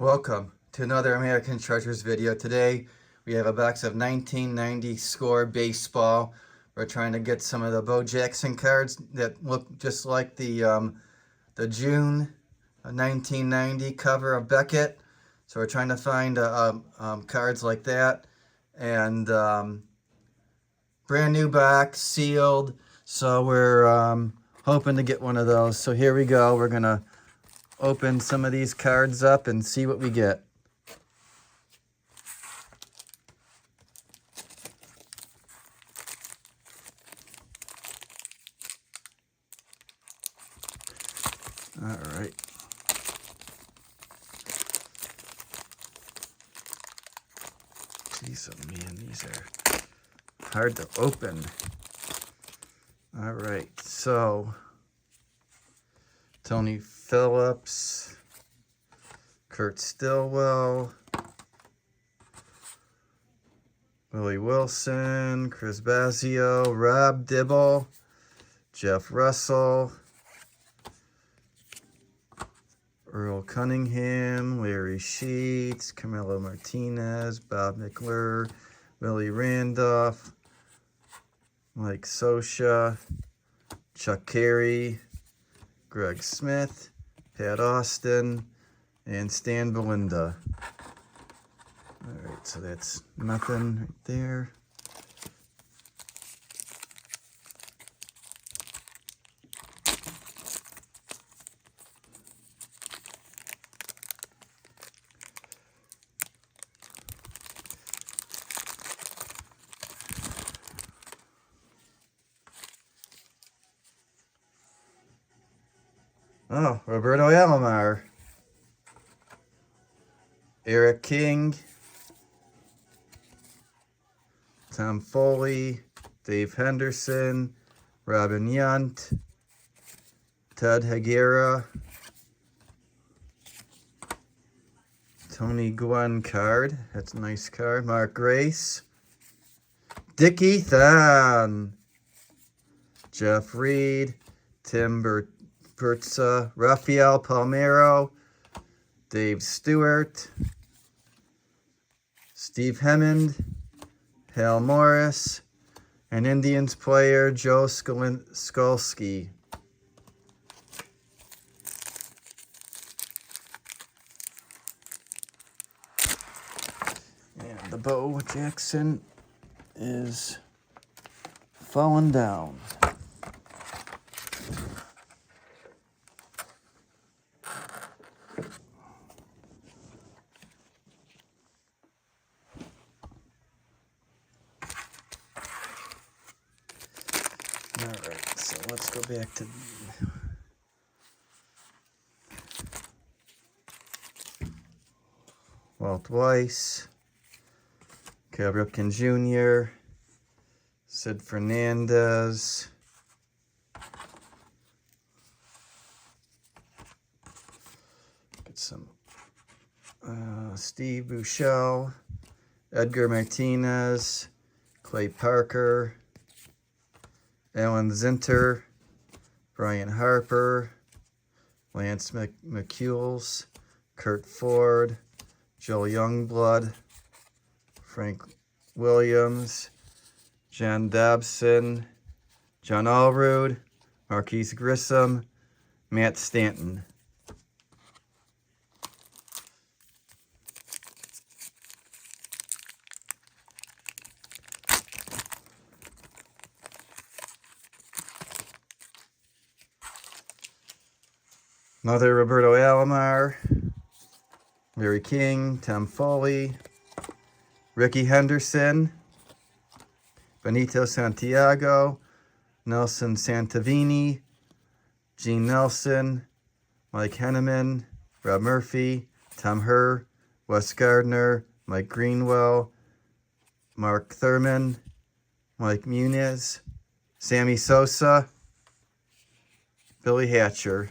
Welcome to another American Treasures video. Today we have a box of 1990 score baseball. We're trying to get some of the Bo Jackson cards that look just like the June 1990 cover of Beckett. So we're trying to find cards like that, and brand new box, sealed. So we're hoping to get one of those. So here we go. We're gonna open some of these cards up and see what we get. All right. Jeez, oh man, these are hard to open. All right, so Tony Phillips, Kurt Stillwell, Willie Wilson, Chris Bassio, Rob Dibble, Jeff Russell, Earl Cunningham, Larry Sheets, Camilo Martinez, Bob McClure, Willie Randolph, Mike Scioscia, Chuck Carey, Greg Smith, Pat Austin, and Stan Belinda. All right, so that's nothing right there. Oh, Roberto Alomar, Eric King, Tom Foley, Dave Henderson, Robin Yount, Ted Higuera, Tony Gwynn card. That's a nice card. Mark Grace, Dickie Thon, Jeff Reed, Tim Bertza, Rafael Palmeiro, Dave Stewart, Steve Hemmond, Hal Morris, and Indians player Joe Skolsky. And the Bo Jackson is falling down. All right, so let's go back to Walt Weiss, Cal Ripken Jr., Sid Fernandez, get some Steve Buechele, Edgar Martinez, Clay Parker, Alan Zinter, Brian Harper, Lance McCules, Kurt Ford, Joe Youngblood, Frank Williams, John Dobson, John Allrood, Marquise Grissom, Matt Stanton. Another Roberto Alomar, Larry King, Tom Foley, Ricky Henderson, Benito Santiago, Nelson Santavini, Gene Nelson, Mike Henneman, Rob Murphy, Tom Herr, Wes Gardner, Mike Greenwell, Mark Thurman, Mike Muniz, Sammy Sosa, Billy Hatcher.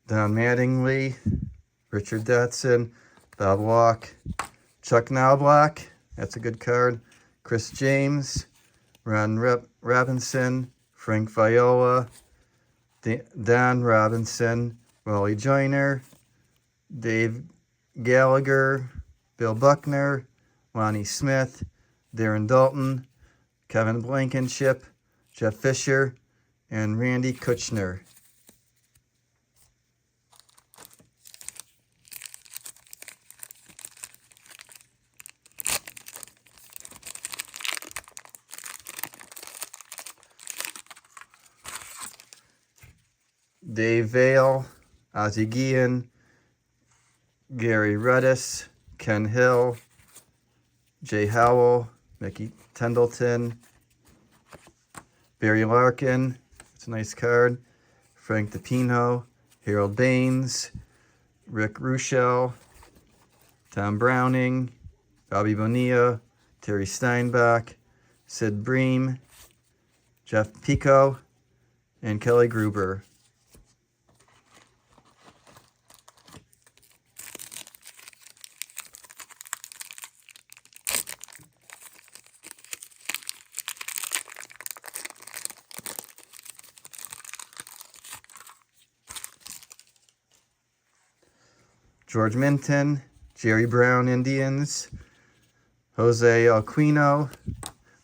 Don Mattingly, Richard Dotson, Bob Walk, Chuck Knobloch, that's a good card, Chris James, Ron Robinson, Frank Viola, Don Robinson, Wally Joyner, Dave Gallagher, Bill Buckner, Lonnie Smith, Darren Dalton, Kevin Blankenship, Jeff Fisher, and Randy Kuchner. Dave Vale, Ozzie Guillen, Gary Redis, Ken Hill, Jay Howell, Mickey Tendleton, Barry Larkin, it's a nice card, Frank DePino, Harold Baines, Rick Ruschel, Tom Browning, Bobby Bonilla, Terry Steinbach, Sid Bream, Jeff Pico, and Kelly Gruber. George Minton, Jerry Brown Indians, Jose Aquino,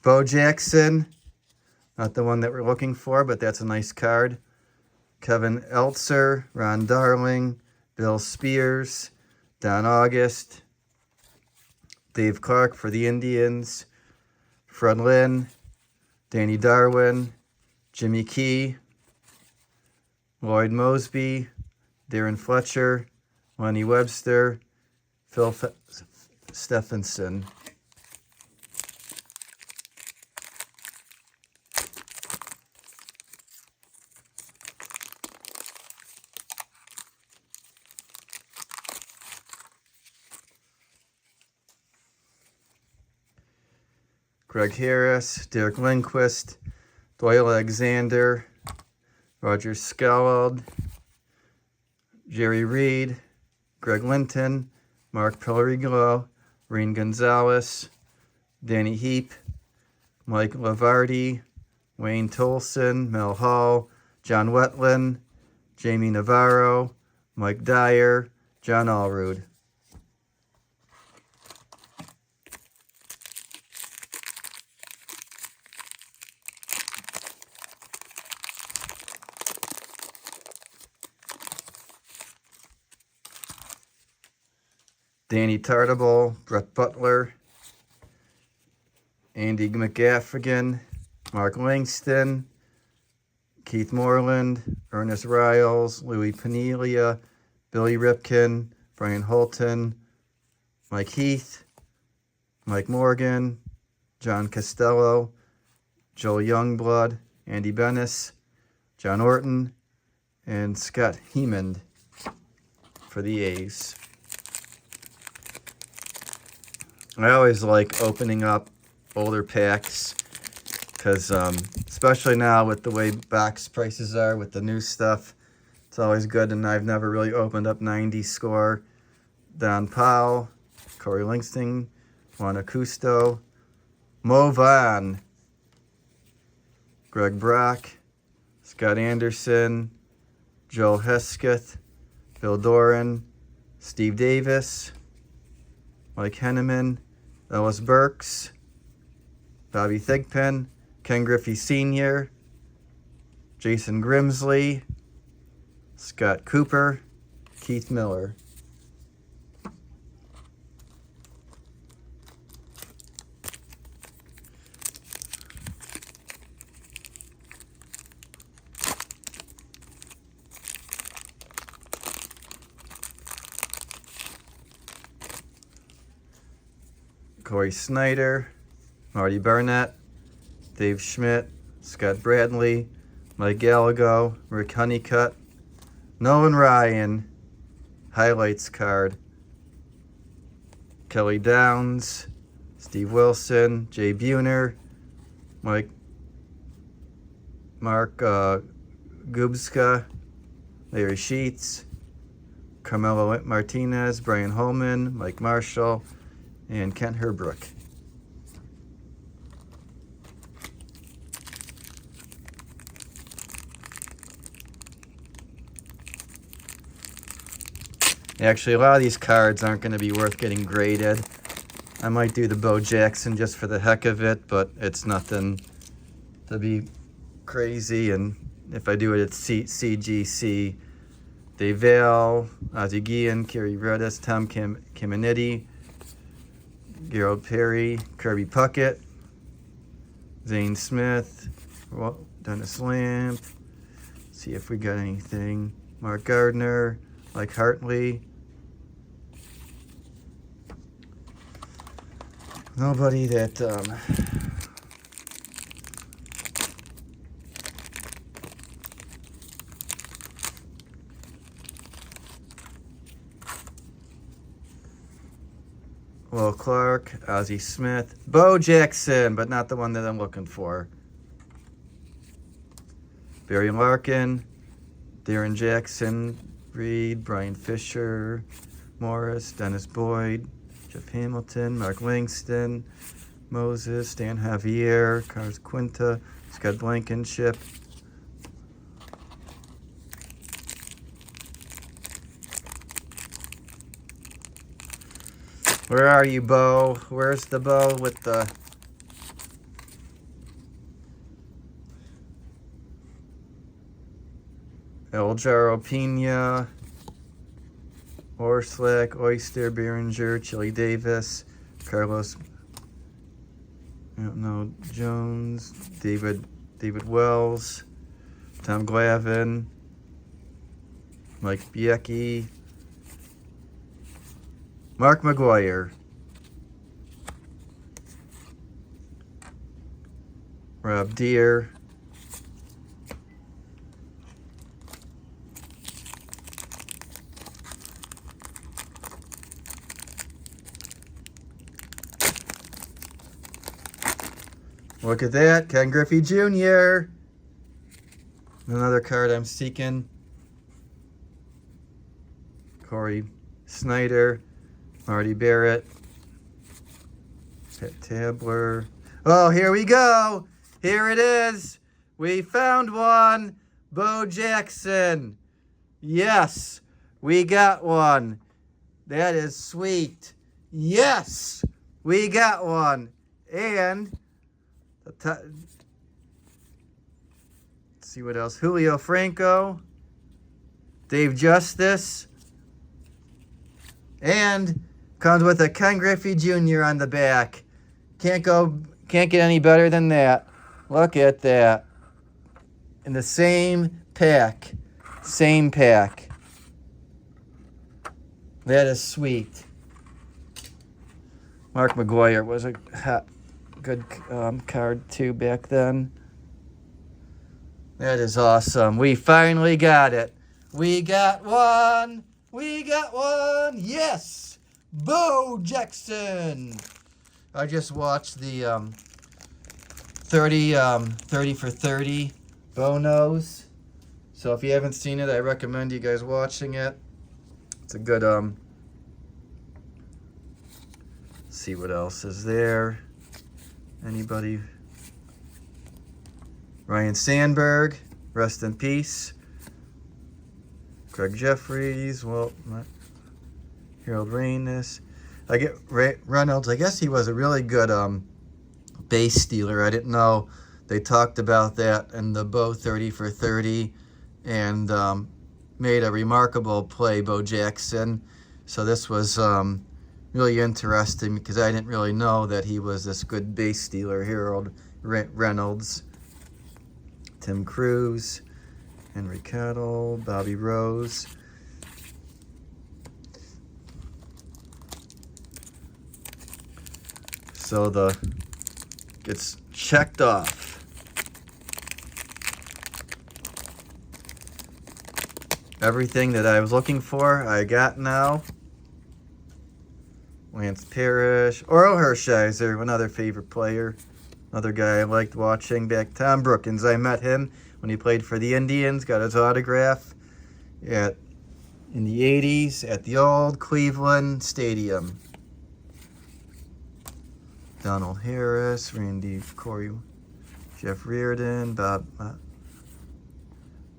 Bo Jackson, not the one that we're looking for, but that's a nice card, Kevin Eltzer, Ron Darling, Bill Spears, Don August, Dave Clark for the Indians, Fred Lynn, Danny Darwin, Jimmy Key, Lloyd Mosby, Darren Fletcher, Lenny Webster, Phil Stephenson. Greg Harris, Derek Lindquist, Doyle Alexander, Roger Scallard, Jerry Reed, Greg Linton, Mark Pellegrino, Reen Gonzalez, Danny Heap, Mike Lavardi, Wayne Tolson, Mel Hall, John Wetland, Jamie Navarro, Mike Dyer, John Allrood. Danny Tartable, Brett Butler, Andy McGaffigan, Mark Langston, Keith Moreland, Ernest Riles, Louis Panelia, Billy Ripken, Brian Holton, Mike Heath, Mike Morgan, John Costello, Joel Youngblood, Andy Bennis, John Orton, and Scott Hemond for the A's. I always like opening up older packs because especially now with the way box prices are with the new stuff, it's always good. And I've never really opened up 90 score. Don Powell, Corey Livingston, Juan Acusto, Mo Vaughn, Greg Brock, Scott Anderson, Joel Hesketh, Bill Doran, Steve Davis, Mike Henneman, Ellis Burks, Bobby Thigpen, Ken Griffey Sr., Jason Grimsley, Scott Cooper, Keith Miller. Corey Snyder, Marty Barnett, Dave Schmidt, Scott Bradley, Mike Gallego, Rick Honeycutt, Nolan Ryan, highlights card, Kelly Downs, Steve Wilson, Jay Buhner, Mark Gubska, Larry Sheets, Carmelo Martinez, Brian Holman, Mike Marshall, and Kent Herbrook. Actually, a lot of these cards aren't going to be worth getting graded. I might do the Bo Jackson just for the heck of it, but it's nothing to be crazy. And if I do it, it's CGC. Devale, Ozzie Guillen, Kerry Redis, Tom Caminiti, Gerald Perry, Kirby Puckett, Zane Smith, Dennis Lamp. See if we got anything. Mark Gardner, Mike Hartley. Nobody that Will Clark, Ozzie Smith, Bo Jackson, but not the one that I'm looking for. Barry Larkin, Darren Jackson, Reed, Brian Fisher, Morris, Dennis Boyd, Jeff Hamilton, Mark Langston, Moses, Stan Javier, Carlos Quinta, Scott Blankenship. Where are you, Bo? Where's the Bo with the... El Jaro Pena, Orslick, Oyster, Behringer, Chili Davis, Carlos, I don't know, Jones, David Wells, Tom Glavine, Mike Biecki, Mark McGuire, Rob Deere, look at that, Ken Griffey Jr. Another card I'm seeking. Corey Snyder, Marty Barrett, Pat Tabler. Oh, here we go. Here it is. We found one. Bo Jackson. Yes, we got one. That is sweet. Yes, we got one. And let's see what else. Julio Franco, Dave Justice, and comes with a Ken Griffey Jr. on the back. Can't get any better than that. Look at that. In the same pack. Same pack. That is sweet. Mark McGuire was a good card too back then. That is awesome. We finally got it. We got one. We got one. Yes. Bo Jackson. I just watched the 30 for 30 Bonos. So if you haven't seen it, I recommend you guys watching it. It's a good see what else is there. Anybody? Ryan Sandberg, rest in peace. Craig Jeffries, Harold Ramis. I get Reynolds. I guess he was a really good base stealer. I didn't know they talked about that in the Bo 30 for 30 and made a remarkable play, Bo Jackson. So this was really interesting because I didn't really know that he was this good base stealer. Harold Reynolds, Tim Cruz, Henry Kettle, Bobby Rose. So gets checked off. Everything that I was looking for, I got now. Lance Parrish, Oral Hershiser, another favorite player. Another guy I liked watching back. Tom Brookins, I met him when he played for the Indians. Got his autograph at in the 80s at the old Cleveland Stadium. Donald Harris, Randy Corey, Jeff Reardon, Bob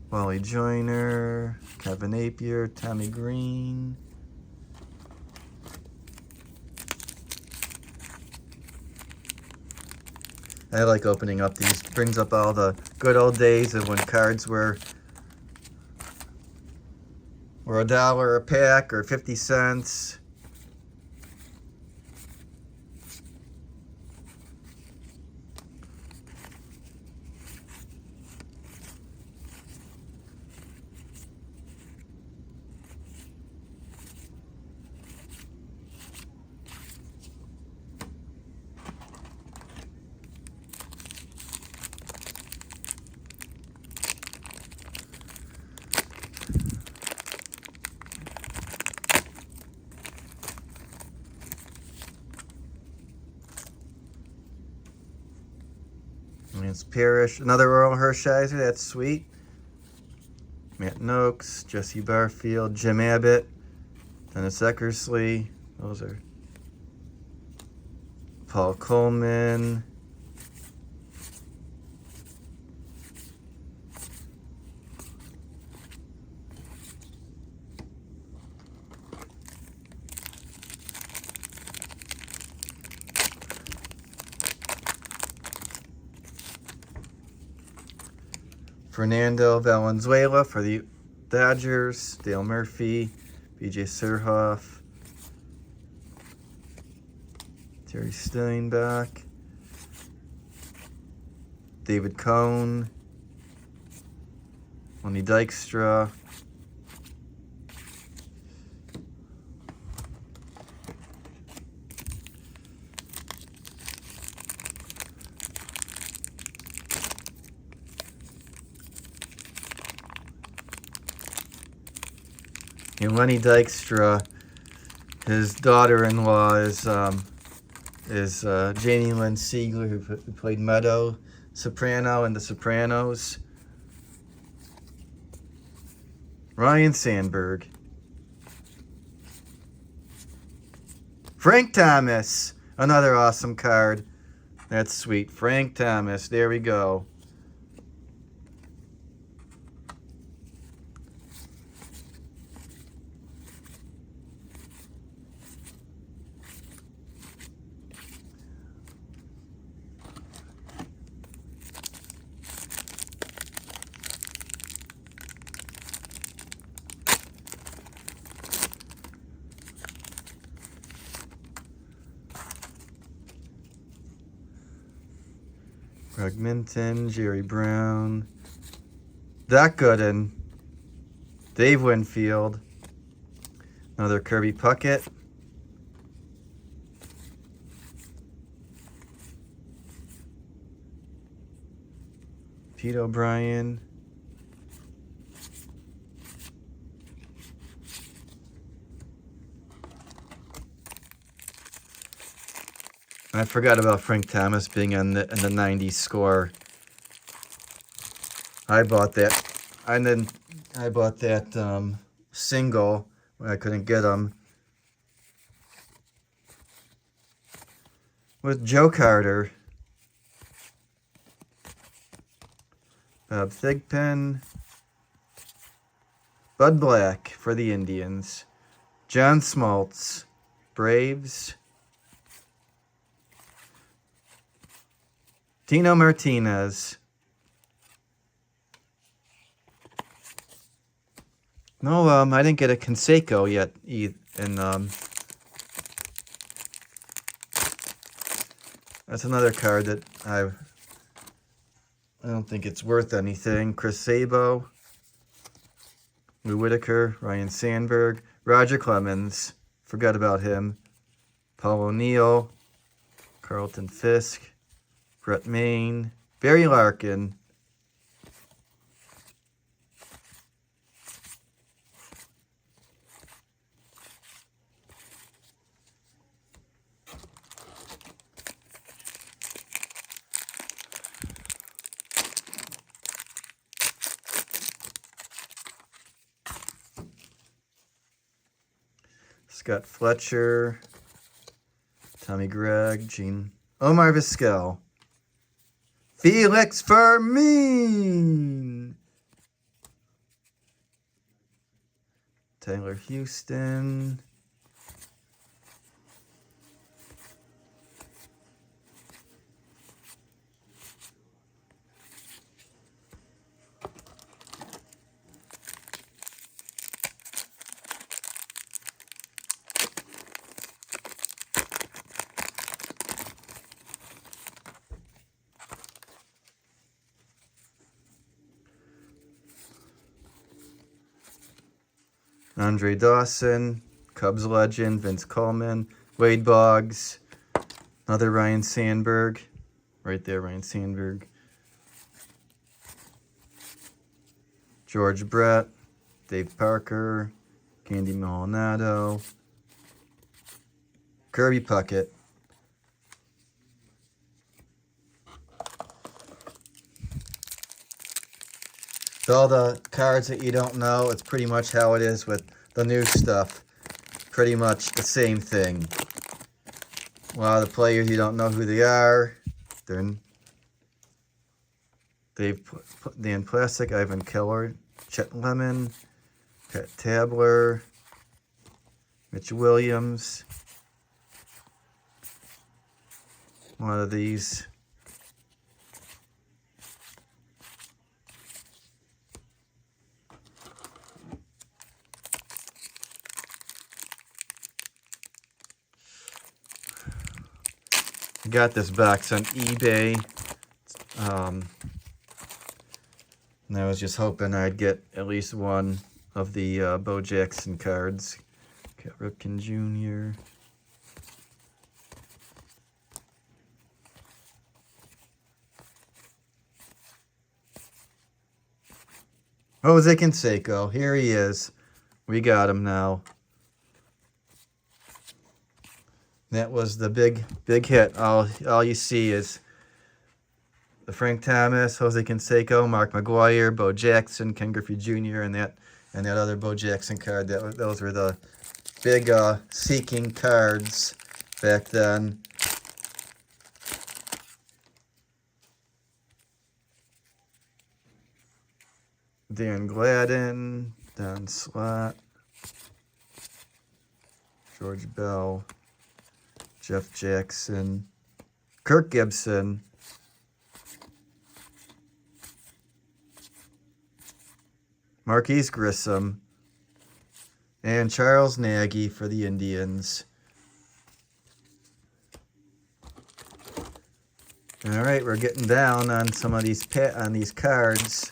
Wally Joyner, Kevin Napier, Tommy Green. I like opening up these. Brings up all the good old days of when cards were $1 a pack or 50 cents. Lance Parrish, another Earl Hershiser, that's sweet. Matt Noakes, Jesse Barfield, Jim Abbott, Dennis Eckersley, those are Paul Coleman. Fernando Valenzuela for the Dodgers, Dale Murphy, BJ Surhoff, Terry Steinbach, David Cohn, Lenny Dykstra, and Lenny Dykstra, his daughter-in-law is Janie Lynn Siegler, who played Meadow Soprano in The Sopranos. Ryan Sandberg. Frank Thomas, another awesome card. That's sweet. Frank Thomas, there we go. Greg Minton, Jerry Brown, Doc Gooden, Dave Winfield, another Kirby Puckett, Pete O'Brien, I forgot about Frank Thomas being in the 90s score. I bought that, and then I bought that single when I couldn't get them with Joe Carter, Bob Thigpen, Bud Black for the Indians, John Smoltz, Braves, Tino Martinez. No, I didn't get a Canseco yet. And that's another card that I don't think it's worth anything. Chris Sabo, Lou Whitaker, Ryan Sandberg, Roger Clemens. Forgot about him. Paul O'Neill, Carlton Fisk, Brett Maine, Barry Larkin, Scott Fletcher, Tommy Gregg, Gene, Omar Vizquel, Felix Fermin, Tyler Houston, Andre Dawson, Cubs legend, Vince Coleman, Wade Boggs, another Ryan Sandberg, right there, Ryan Sandberg, George Brett, Dave Parker, Candy Maldonado, Kirby Puckett, all the cards that you don't know, it's pretty much how it is with the new stuff. Pretty much the same thing. A lot of the players, you don't know who they are. They've put Dan Plastic, Ivan Keller, Chet Lemon, Pat Tabler, Mitch Williams. A lot of these. I got this box on eBay. And I was just hoping I'd get at least one of the Bo Jackson cards. Cat Ripken Jr. Jose Canseco. Here he is. We got him now. That was the big hit. All you see is the Frank Thomas, Jose Canseco, Mark McGwire, Bo Jackson, Ken Griffey Jr., and that other Bo Jackson card. Those were the big seeking cards back then. Dan Gladden, Don Slott, George Bell, Jeff Jackson, Kirk Gibson, Marquise Grissom, and Charles Nagy for the Indians. All right, we're getting down on some of these cards.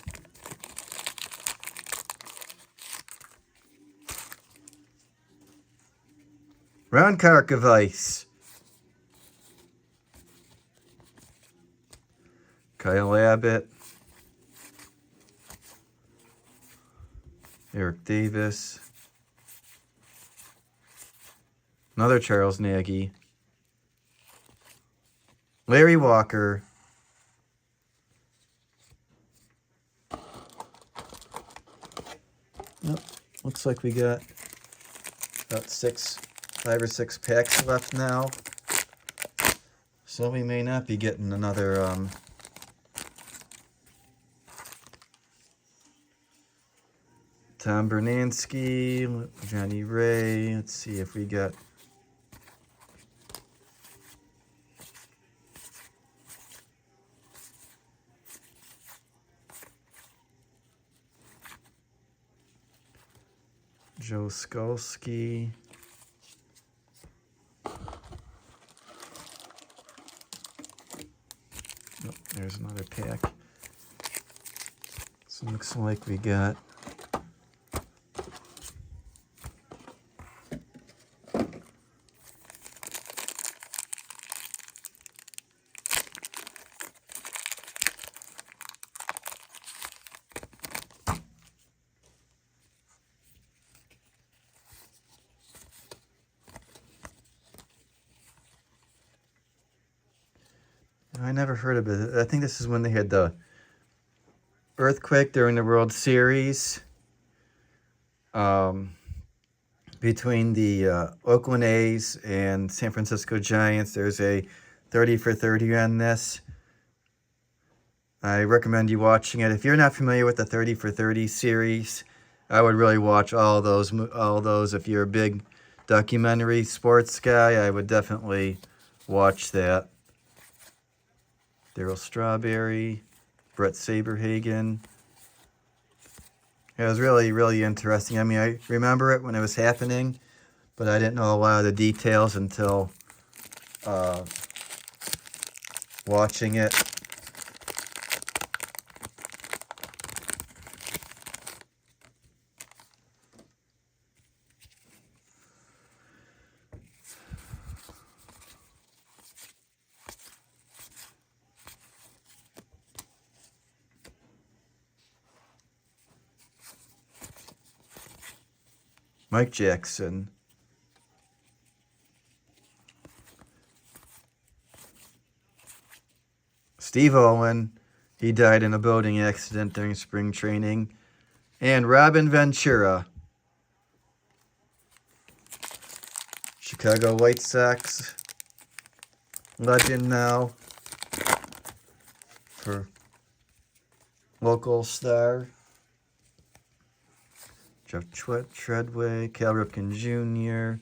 Ron Karkovice, Kyle Abbott, Eric Davis, another Charles Nagy, Larry Walker, looks like we got about 5 or 6 packs left now, so we may not be getting another Tom Bernansky, Johnny Ray. Let's see if we got Joe Skolsky. Oh, there's another pack. So it looks like we got I never heard of it. I think this is when they had the earthquake during the World Series. between the Oakland A's and San Francisco Giants. There's a 30 for 30 on this. I recommend you watching it. If you're not familiar with the 30 for 30 series, I would really watch all those. If you're a big documentary sports guy, I would definitely watch that. Darryl Strawberry, Brett Saberhagen. It was really, really interesting. I mean, I remember it when it was happening, but I didn't know a lot of the details until watching it. Mike Jackson. Steve Owen, he died in a boating accident during spring training. And Robin Ventura, Chicago White Sox legend now for local star. Jeff Treadway, Cal Ripken Jr.,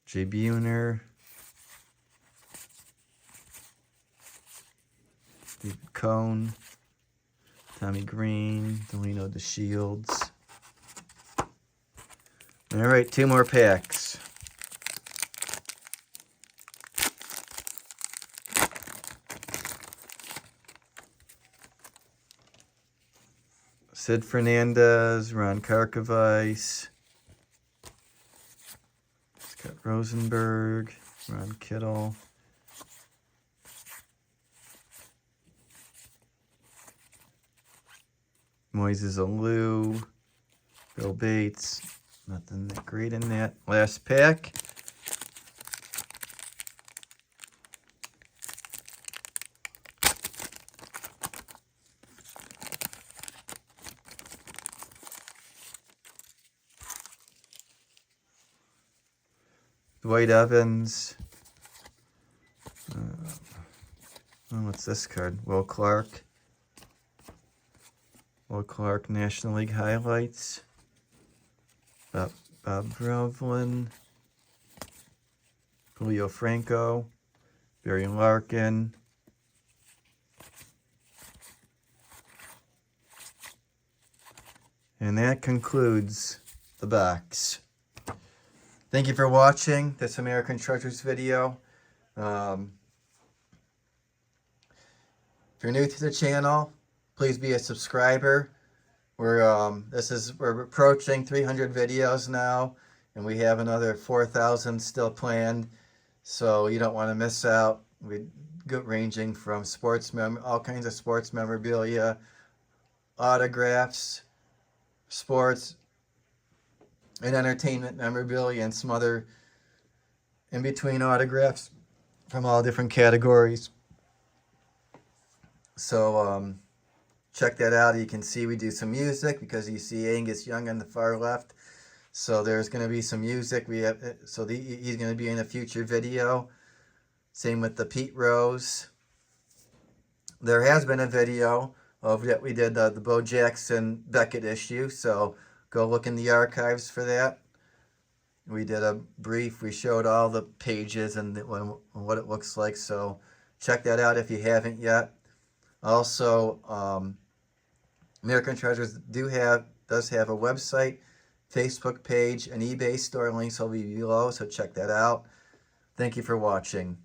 Jay Buhner, Steve Cohn, Tommy Green, Delino DeShields. All right, 2 more packs. Sid Fernandez, Ron Karkovice, Scott Rosenberg, Ron Kittle, Moises Alou, Bill Bates. Nothing that great in that. Last pack. Dwight Evans. What's this card? Will Clark. Will Clark National League highlights. Bob Brevlin. Julio Franco. Barry Larkin. And that concludes the box. Thank you for watching this American Treasures video. If you're new to the channel, please be a subscriber. We're approaching 300 videos now, and we have another 4,000 still planned. So you don't want to miss out. We go ranging from all kinds of sports memorabilia, autographs, sports and entertainment memorabilia, and some other in-between autographs from all different categories. So check that out. You can see we do some music because you see Angus Young on the far left. So there's going to be some music. He's going to be in a future video. Same with the Pete Rose. There has been a video of that we did the Bo Jackson Beckett issue. So go look in the archives for that. We did a brief. We showed all the pages and what it looks like. So check that out if you haven't yet. Also, American Treasures does have a website, Facebook page, and eBay store. Links will be below, so check that out. Thank you for watching.